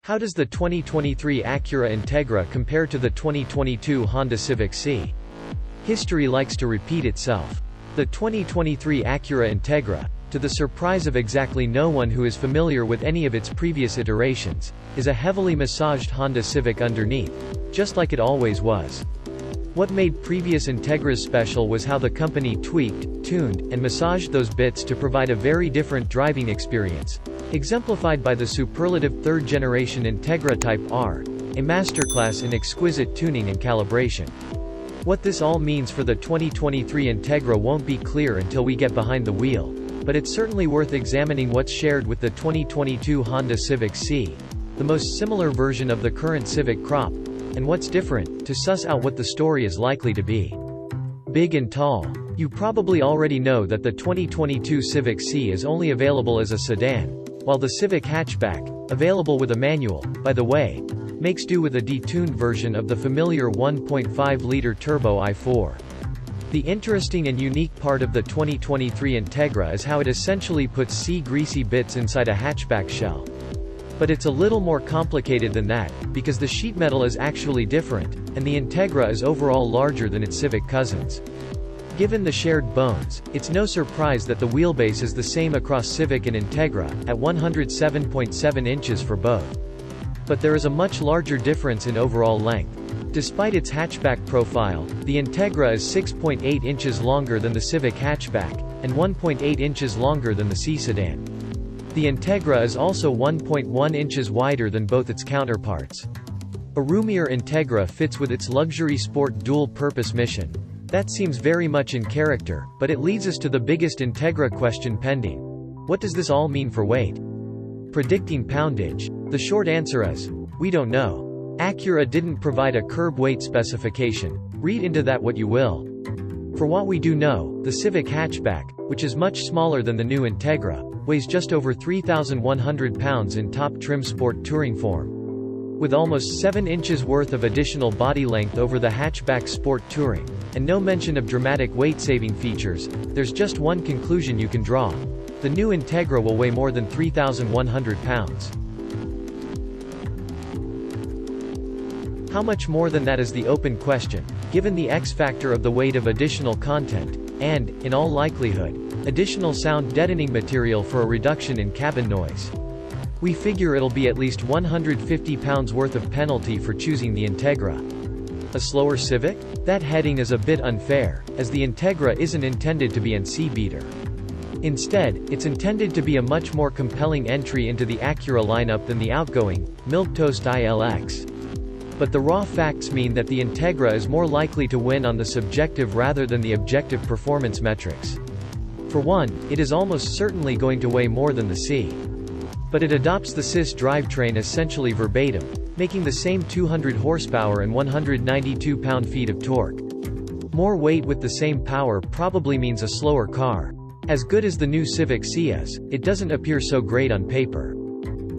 How does the 2023 Acura Integra compare to the 2022 Honda Civic Si? History likes to repeat itself. The 2023 Acura Integra, to the surprise of exactly no one who is familiar with any of its previous iterations, is a heavily massaged Honda Civic underneath, just like it always was. What made previous Integras special was how the company tweaked, tuned, and massaged those bits to provide a very different driving experience, exemplified by the superlative third-generation Integra Type R, a masterclass in exquisite tuning and calibration. What this all means for the 2023 Integra won't be clear until we get behind the wheel, but it's certainly worth examining what's shared with the 2022 Honda Civic Si, the most similar version of the current Civic crop, and what's different, to suss out what the story is likely to be. Big and tall. You probably already know that the 2022 Civic Si is only available as a sedan, while the Civic hatchback, available with a manual, by the way, makes do with a detuned version of the familiar 1.5-liter turbo i4. The interesting and unique part of the 2023 Integra is how it essentially puts Si greasy bits inside a hatchback shell. But it's a little more complicated than that, because the sheet metal is actually different, and the Integra is overall larger than its Civic cousins. Given the shared bones, it's no surprise that the wheelbase is the same across Civic and Integra, at 107.7 inches for both. But there is a much larger difference in overall length. Despite its hatchback profile, the Integra is 6.8 inches longer than the Civic hatchback, and 1.8 inches longer than the Si sedan. The Integra is also 1.1 inches wider than both its counterparts. A roomier Integra fits with its luxury sport dual-purpose mission. That seems very much in character, but it leads us to the biggest Integra question pending. What does this all mean for weight? Predicting poundage. The short answer is, we don't know. Acura didn't provide a curb weight specification. Read into that what you will. For what we do know, the Civic hatchback, which is much smaller than the new Integra, weighs just over 3,100 pounds in top trim sport touring form. With almost 7 inches worth of additional body length over the hatchback sport touring, and no mention of dramatic weight-saving features, there's just one conclusion you can draw. The new Integra will weigh more than 3,100 pounds. How much more than that is the open question, given the X factor of the weight of additional content, and, in all likelihood, additional sound deadening material for a reduction in cabin noise. We figure it'll be at least 150 pounds worth of penalty for choosing the Integra. A slower Civic? That heading is a bit unfair, as the Integra isn't intended to be an C-beater. Instead, it's intended to be a much more compelling entry into the Acura lineup than the outgoing, milquetoast ILX. But the raw facts mean that the Integra is more likely to win on the subjective rather than the objective performance metrics. For one, it is almost certainly going to weigh more than the Si. But it adopts the SIS drivetrain essentially verbatim, making the same 200 horsepower and 192 pound-feet of torque. More weight with the same power probably means a slower car. As good as the new Civic Si is, it doesn't appear so great on paper.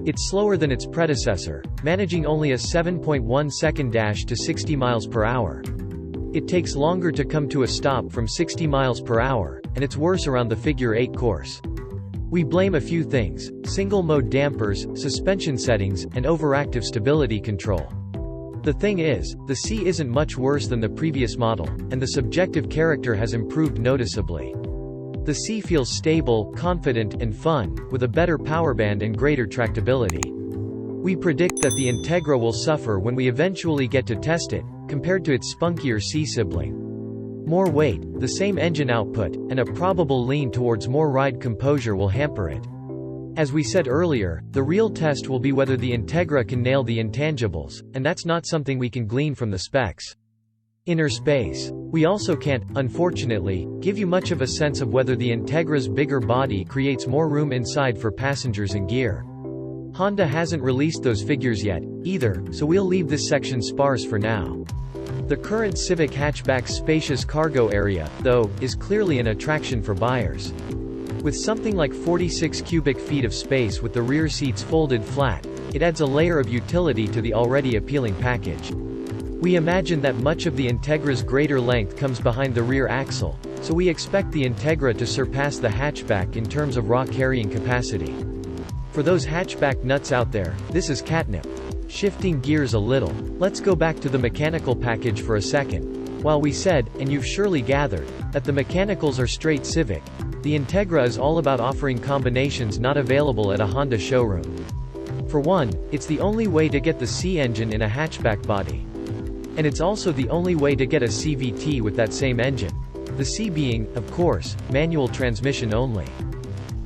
It's slower than its predecessor, managing only a 7.1 second dash to 60 miles per hour. It takes longer to come to a stop from 60 miles per hour, and it's worse around the figure 8 course. We blame a few things: single-mode dampers, suspension settings, and overactive stability control. The thing is, the Si isn't much worse than the previous model, and the subjective character has improved noticeably. The Si feels stable, confident, and fun, with a better power band and greater tractability. We predict that the Integra will suffer when we eventually get to test it, compared to its spunkier Si sibling. More weight, the same engine output, and a probable lean towards more ride composure will hamper it. As we said earlier, the real test will be whether the Integra can nail the intangibles, and that's not something we can glean from the specs. Inner space. We also can't, unfortunately, give you much of a sense of whether the Integra's bigger body creates more room inside for passengers and gear. Honda hasn't released those figures yet, either, so we'll leave this section sparse for now. The current Civic hatchback's spacious cargo area, though, is clearly an attraction for buyers. With something like 46 cubic feet of space with the rear seats folded flat, it adds a layer of utility to the already appealing package. We imagine that much of the Integra's greater length comes behind the rear axle, so we expect the Integra to surpass the hatchback in terms of raw carrying capacity. For those hatchback nuts out there, this is catnip. Shifting gears a little, let's go back to the mechanical package for a second. While we said, and you've surely gathered, that the mechanicals are straight Civic, the Integra is all about offering combinations not available at a Honda showroom. For one, it's the only way to get the C engine in a hatchback body. And it's also the only way to get a CVT with that same engine. The C being, of course, manual transmission only.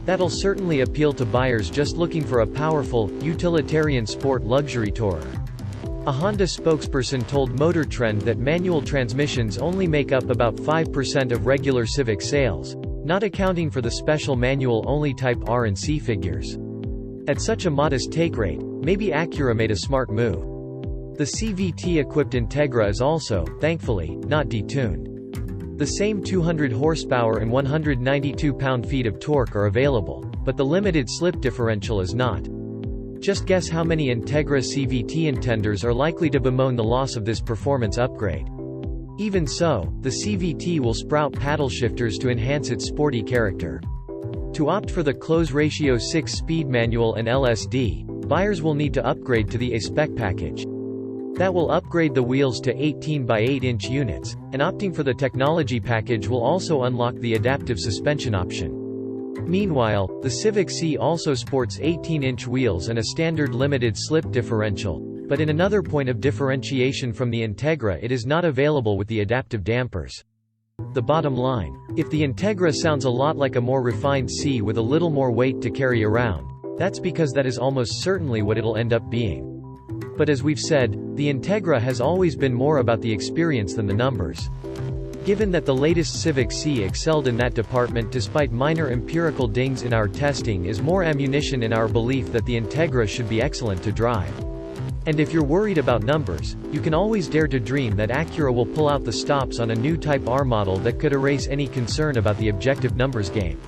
That'll certainly appeal to buyers just looking for a powerful, utilitarian sport luxury tourer. A Honda spokesperson told Motor Trend that manual transmissions only make up about 5% of regular Civic sales, not accounting for the special manual-only Type R and C figures. At such a modest take rate, maybe Acura made a smart move. The CVT-equipped Integra is also, thankfully, not detuned. The same 200 horsepower and 192 pound-feet of torque are available, but the limited slip differential is not. Just guess how many Integra CVT intenders are likely to bemoan the loss of this performance upgrade. Even so, the CVT will sprout paddle shifters to enhance its sporty character. To opt for the close-ratio 6-speed manual and LSD, buyers will need to upgrade to the A-Spec package. That will upgrade the wheels to 18 by 8-inch units, and opting for the technology package will also unlock the adaptive suspension option. Meanwhile, the Civic Si also sports 18-inch wheels and a standard limited slip differential, but in another point of differentiation from the Integra, it is not available with the adaptive dampers. The bottom line: if the Integra sounds a lot like a more refined Si with a little more weight to carry around, that's because that is almost certainly what it'll end up being. But as we've said, the Integra has always been more about the experience than the numbers. Given that the latest Civic Si excelled in that department despite minor empirical dings in our testing, is more ammunition in our belief that the Integra should be excellent to drive. And if you're worried about numbers, you can always dare to dream that Acura will pull out the stops on a new Type R model that could erase any concern about the objective numbers game.